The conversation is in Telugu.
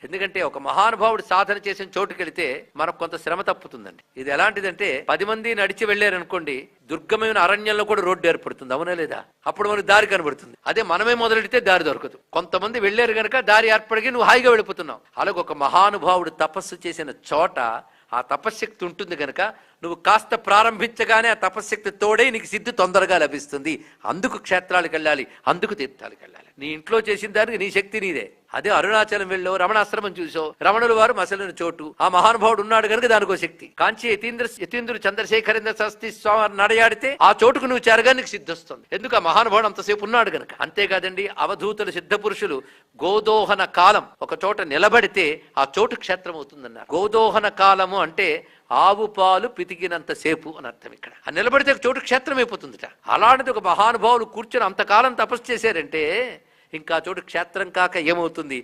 ఎందుకంటే ఒక మహానుభావుడు సాధన చేసిన చోటుకి వెళితే మనకు కొంత శ్రమ తప్పుతుందండి. ఇది ఎలాంటిదంటే 10 మంది నడిచి వెళ్ళారనుకోండి, దుర్గమైన అరణ్యంలో కూడా రోడ్డు ఏర్పడుతుంది, అవునా లేదా? అప్పుడు మనకు దారి కనబడుతుంది. అదే మనమే మొదలెడితే దారి దొరకదు. కొంతమంది వెళ్ళారు గనక దారి ఏర్పడికి నువ్వు హాయిగా వెళ్ళిపోతున్నావు. అలాగే ఒక మహానుభావుడు తపస్సు చేసిన చోట ఆ తపశ్శక్తి ఉంటుంది గనక నువ్వు కాస్త ప్రారంభించగానే ఆ తపశ్శక్తి తోడే నీకు సిద్ధి తొందరగా లభిస్తుంది. అందుకు క్షేత్రాలకు వెళ్ళాలి, అందుకు తీర్థాలకు వెళ్ళాలి. నీ ఇంట్లో చేసిన దానికి నీ శక్తి నీదే. అదే అరుణాచలం వెళ్ళో రమణాశ్రమం చూసో, రమణుల వారు మసలిన చోటు, ఆ మహానుభావుడు ఉన్నాడు కనుక దానికో శక్తి. కాంచి యతీంద్రుడు చంద్రశేఖరేంద్ర శాస్త్రి స్వామి నడయాడితే ఆ చోటుకు నువ్వు చేరగా నీకు సిద్ధి వస్తుంది. ఎందుకు? ఆ మహానుభావుడు అంతసేపు ఉన్నాడు గనక. అంతేకాదండి, అవధూతుల సిద్ధ పురుషులు గోదోహన కాలం ఒక చోట నిలబడితే ఆ చోటు క్షేత్రం అవుతుందన్నారు. గోదోహన కాలము అంటే ఆవు పాలు పితికినంత సేపు అని అర్థం. ఇక్కడ ఆ నిలబడితే చోటు క్షేత్రం అయిపోతుందిట. అలాంటిది ఒక మహానుభావులు కూర్చొని అంతకాలం తపస్సు చేశారంటే ఇంకా చోటు క్షేత్రం కాక ఏమవుతుంది?